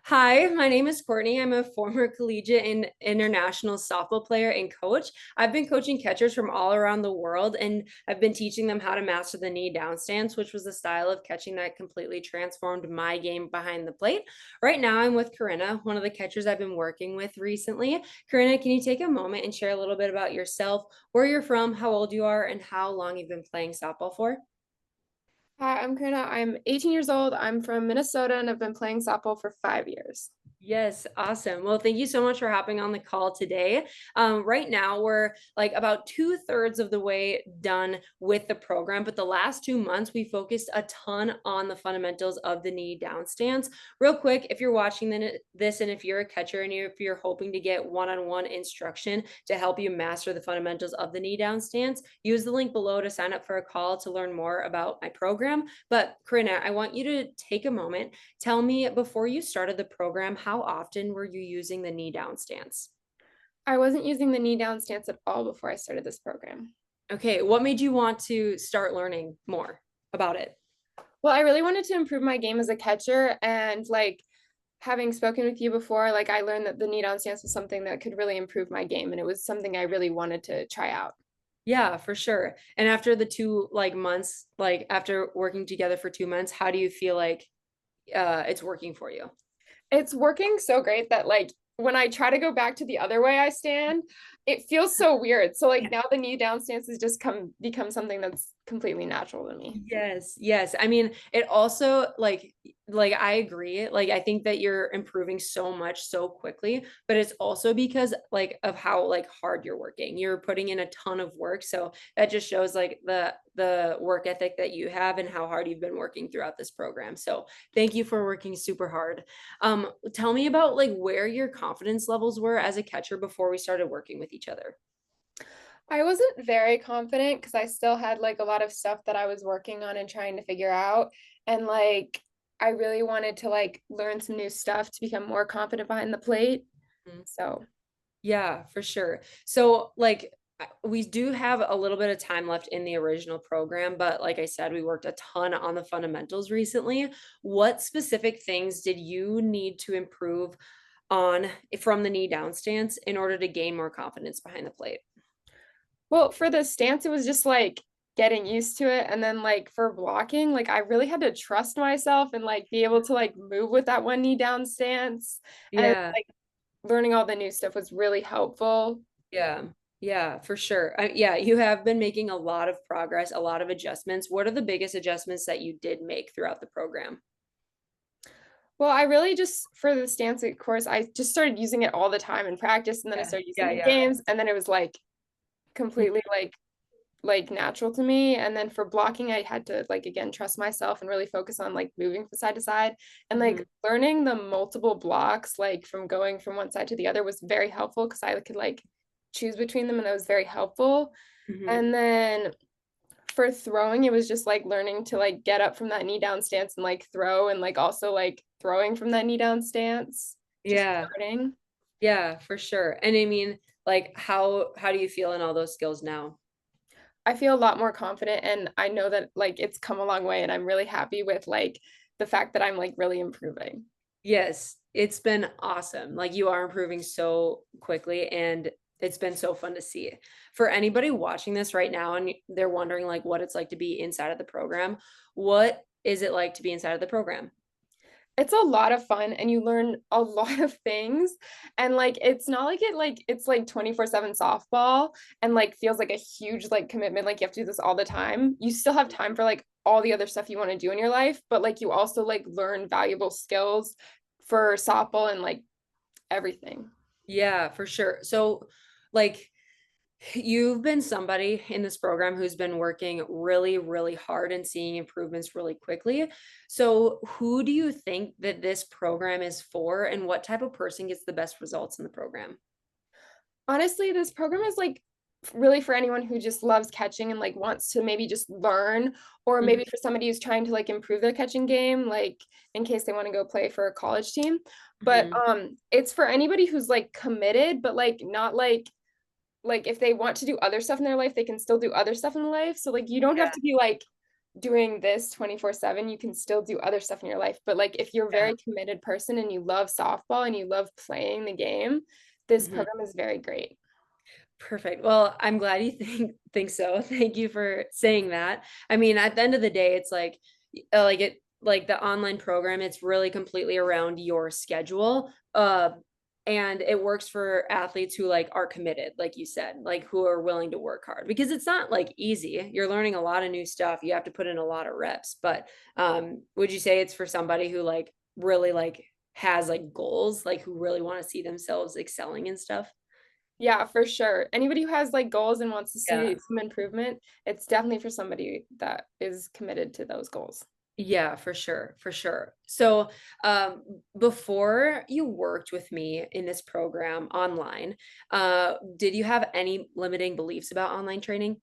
Hi, my name is Courtney. I'm a former collegiate and international softball player and coach. I've been coaching catchers from all around the world, and I've been teaching them how to master the knee down stance, which was a style of catching that completely transformed my game behind the plate. Right now, I'm with Corinna, one of the catchers I've been working with recently. Corinna, can you take a moment and share a little bit about yourself, where you're from, how old you are, and how long you've been playing softball for? Hi, I'm Corinna. I'm 18 years old. I'm from Minnesota and I've been playing softball for 5 years. Yes, awesome. Well, thank you so much for hopping on the call today. Right now, we're like about two-thirds of the way done with the program, but the last 2 months, we focused a ton on the fundamentals of the knee down stance. Real quick, if you're watching this and if you're a catcher and if you're hoping to get one-on-one instruction to help you master the fundamentals of the knee down stance, use the link below to sign up for a call to learn more about my program. But Corinna, I want you to take a moment. Tell me, before you started the program, how often were you using the knee down stance? I wasn't using the knee down stance at all before I started this program. Okay, what made you want to start learning more about it? Well, I really wanted to improve my game as a catcher and having spoken with you before, I learned that the knee down stance was something that could really improve my game and it was something I really wanted to try out. Yeah, for sure. And after the two months, like after working together for 2 months, how do you feel like it's working for you? It's working so great that when I try to go back to the other way I stand, it feels so weird. So now the knee down stance has just come become something that's completely natural to me. Yes, yes. I mean, it also like I agree. Like I think that you're improving so much so quickly, but it's also because like of how like hard you're working. You're putting in a ton of work. So that just shows like the work ethic that you have and how hard you've been working throughout this program. So thank you for working super hard. Tell me about like where your confidence levels were as a catcher before we started working with each other. I wasn't very confident because I still had a lot of stuff that I was working on and trying to figure out. And I really wanted to learn some new stuff to become more confident behind the plate. So Yeah, for sure. So, like, we do have a little bit of time left in the original program, but like I said, we worked a ton on the fundamentals recently. What specific things did you need to improve on from the knee down stance in order to gain more confidence behind the plate? well, for the stance, it was just getting used to it. And then for blocking, I really had to trust myself and be able to move with that one knee down stance. And Yeah. learning all the new stuff was really helpful. Yeah. Yeah, for sure. Yeah, you have been making a lot of progress, a lot of adjustments. What are the biggest adjustments that you did make throughout the program? Well, I really just for the stance course, I just started using it all the time in practice, and then I Yeah. started using Yeah, it in yeah. games, and then it was completely natural to me. And then for blocking, I had to again trust myself and really focus on moving from side to side and Mhm. learning the multiple blocks from going from one side to the other was very helpful because I could choose between them, and that was very helpful. Mhm. And then for throwing, it was just learning to get up from that knee down stance and throw and also throwing from that knee down stance, just Yeah. learning. Yeah, for sure. And I mean, like, how do you feel in all those skills now? I feel a lot more confident and I know that it's come a long way and I'm really happy with the fact that I'm really improving. Yes, it's been awesome. Like, you are improving so quickly, and it's been so fun to see. For anybody watching this right now and they're wondering, like, what it's like to be inside of the program, what is it like to be inside of the program? It's a lot of fun and you learn a lot of things and it's not it's 24/7 softball and feels like a huge commitment you have to do this all the time. You still have time for all the other stuff you want to do in your life, but you also learn valuable skills for softball and everything. Yeah, for sure. So, like, you've been somebody in this program who's been working really, really hard and seeing improvements really quickly. So, who do you think that this program is for, and what type of person gets the best results in the program? Honestly, this program is really for anyone who just loves catching and wants to maybe just learn, or Mhm, maybe for somebody who's trying to improve their catching game, in case they want to go play for a college team. But mhm. it's for anybody who's committed, but not if they want to do other stuff in their life, they can still do other stuff in life. So you don't have Yeah. to be doing this 24/7, you can still do other stuff in your life. But like if you're a Yeah. very committed person and you love softball and you love playing the game, this Mhm. program is very great. Perfect. Well, I'm glad you think so. Thank you for saying that. I mean, at the end of the day, it's like the online program, it's really completely around your schedule. And it works for athletes who like are committed, like you said, like who are willing to work hard because it's not like easy. You're learning a lot of new stuff. You have to put in a lot of reps. But would you say it's for somebody who like really like has like goals, like who really want to see themselves excelling and stuff? Yeah, for sure. Anybody who has like goals and wants to Yeah. see some improvement, it's definitely for somebody that is committed to those goals. Yeah, for sure, for sure. So, before you worked with me in this program online, did you have any limiting beliefs about online training?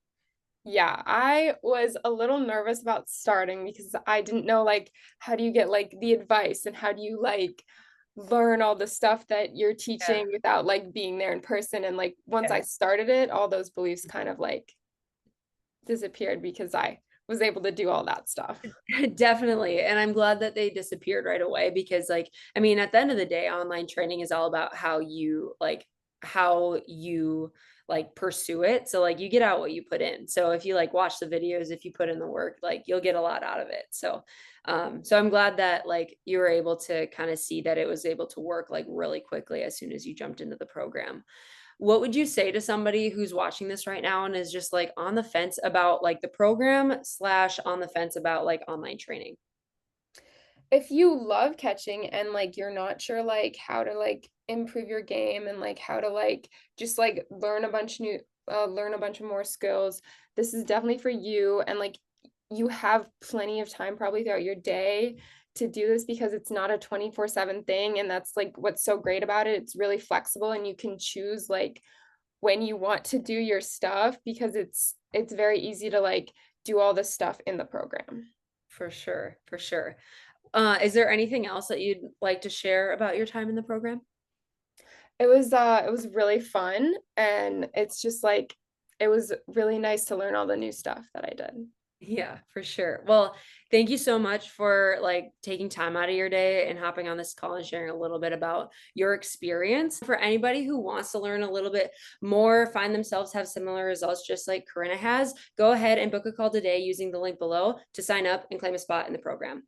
Yeah, I was a little nervous about starting because I didn't know like how do you get like the advice and how do you like learn all the stuff that you're Yeah, teaching without like being there in person. And like once I yeah. started it, all those beliefs kind of like disappeared because I was able to do all that stuff. Definitely, and I'm glad that they disappeared right away because, like, I mean, at the end of the day, online training is all about how you, like, pursue it, so, like, you get out what you put in, so if you, like, watch the videos, if you put in the work, like, you'll get a lot out of it, so, so I'm glad that, like, you were able to kinda see that it was able to work, like, really quickly as soon as you jumped into the program. What would you say to somebody who's watching this right now and is just, like, on the fence about, like, the program slash on the fence about, like, online training? If you love catching and like you're not sure like how to like improve your game and like how to like just like learn a bunch of more skills, this is definitely for you. And like you have plenty of time probably throughout your day to do this because it's not a 24/7 thing, and that's like what's so great about it. It's really flexible and you can choose like when you want to do your stuff because it's very easy to like do all this stuff in the program. For sure, for sure. Is there anything else that you'd like to share about your time in the program? It was really fun, and it's just like it was really nice to learn all the new stuff that I did. Yeah, for sure. Well, thank you so much for like taking time out of your day and hopping on this call and sharing a little bit about your experience. For anybody who wants to learn a little bit more, find themselves have similar results just like Corinna has, go ahead and book a call today using the link below to sign up and claim a spot in the program.